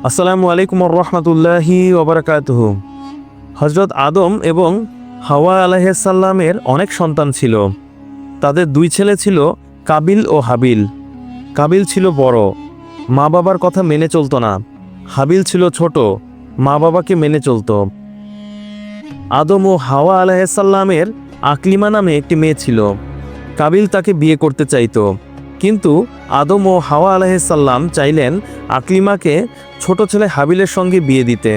আসসালামু আলাইকুম রহমতুল্লাহি ওবরাকাতুহু। হজরত আদম এবং হাওয়া আলাইহিসসালামের অনেক সন্তান ছিল। তাদের দুই ছেলে ছিল, কাবিল ও হাবিল। কাবিল ছিল বড়, মা বাবার কথা মেনে চলত না। হাবিল ছিল ছোট, মা বাবাকে মেনে চলত। আদম ও হাওয়া আলাইহিসসালামের আকলিমা নামে একটি মেয়ে ছিল। কাবিল তাকে বিয়ে করতে চাইত, কিন্তু আদম ও হাওয়া আলাইহিসসালাম চাইলেন আকলিমাকে ছোট ছেলে হাবিলের সঙ্গে বিয়ে দিতে।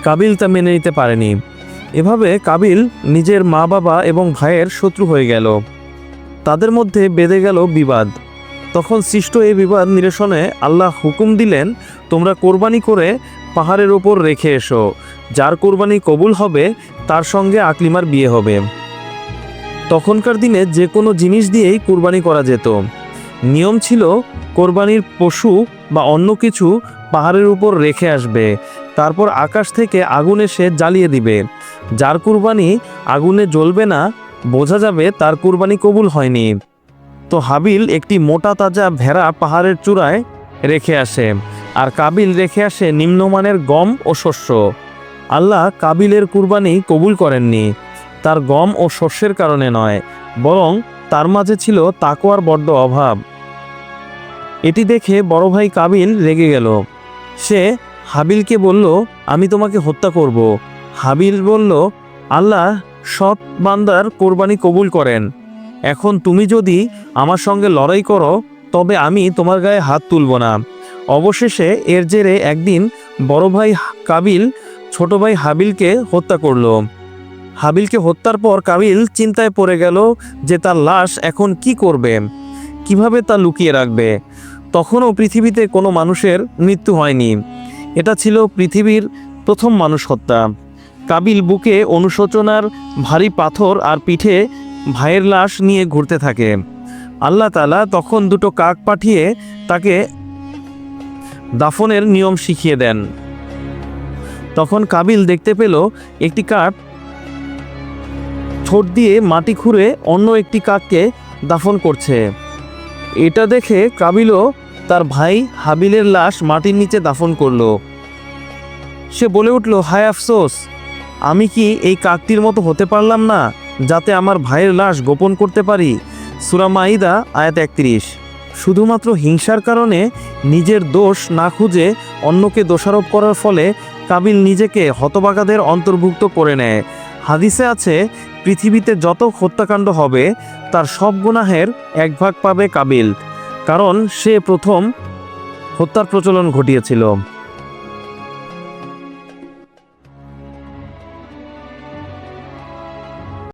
কাবিল তা মেনে নিতে পারেনি। এভাবে কাবিল নিজের মা বাবা এবং ভাইয়ের শত্রু হয়ে গেল। তাদের মধ্যে বেঁধে গেল বিবাদ। তখন সৃষ্ট এই বিবাদ নিরসনে আল্লাহ হুকুম দিলেন, তোমরা কোরবানি করে পাহাড়ের ওপর রেখে এসো। যার কোরবানি কবুল হবে তার সঙ্গে আকলিমার বিয়ে হবে। তখনকার দিনে যে কোনো জিনিস দিয়েই কোরবানি করা যেত। নিয়ম ছিল, কোরবানির পশু বা অন্য কিছু পাহাড়ের উপর রেখে আসবে, তারপর আকাশ থেকে আগুন এসে জ্বালিয়ে দিবে। যার কুরবানি আগুনে জ্বলবে না, বোঝা যাবে তার কুরবানি কবুল হয়নি। তো হাবিল একটি মোটা তাজা ভেড়া পাহাড়ের চূড়ায় রেখে আসে, আর কাবিল রেখে আসে নিম্নমানের গম ও শস্য। আল্লাহ কাবিলের কুরবানি কবুল করেননি, তার গম ও শস্যের কারণে নয়, বরং তার মাঝে ছিল তাকওয়ার বড্ড অভাব। এটি দেখে বড় ভাই কাবিল রেগে গেল। সে হাবিলকে বলল, আমি তোমাকে হত্যা করব। হাবিল বলল, আল্লাহ সৎ বান্দার কোরবানি কবুল করেন। এখন তুমি যদি আমার সঙ্গে লড়াই করো, তবে আমি তোমার গায়ে হাত তুলব না। অবশেষে এর জেরে একদিন বড় ভাই কাবিল ছোট ভাই হাবিলকে হত্যা করল। হাবিলকে হত্যার পর কাবিল চিন্তায় পড়ে গেল যে তার লাশ এখন কি করবে, কিভাবে তা লুকিয়ে রাখবে। তখনও পৃথিবীতে কোনো মানুষের মৃত্যু হয়নি। এটা ছিল পৃথিবীর প্রথম মানুষ হত্যা। কাবিল বুকে অনুশোচনার ভারী পাথর আর পিঠে ভাইয়ের লাশ নিয়ে ঘুরতে থাকে। আল্লাহ তাআলা তখন দুটো কাক পাঠিয়ে তাকে দাফনের নিয়ম শিখিয়ে দেন। তখন কাবিল দেখতে পেল একটি কাক ঠোঁট দিয়ে মাটি খুঁড়ে অন্য একটি কাককে দাফন করছে। এটা দেখে কাবিলও তার ভাই হাবিলের লাশ মাটির নিচে দাফন করল। সে বলে উঠল, হায় আফসোস, আমি কি এই কাকটির মতো হতে পারলাম না, যাতে আমার ভাইয়ের লাশ গোপন করতে পারি। সূরা মাইদা আয়াত 31। শুধুমাত্র হিংসার কারণে নিজের দোষ না খুঁজে অন্যকে দোষারোপ করার ফলে কাবিল নিজেকে হতভাগাদের অন্তর্ভুক্ত করে নেয়। হাদিসে আছে, পৃথিবীতে যত হত্যাকাণ্ড হবে তার সব গুনাহের এক ভাগ পাবে কাবিল, কারণ সে প্রথম হত্যার প্রচলন ঘটিয়েছিল।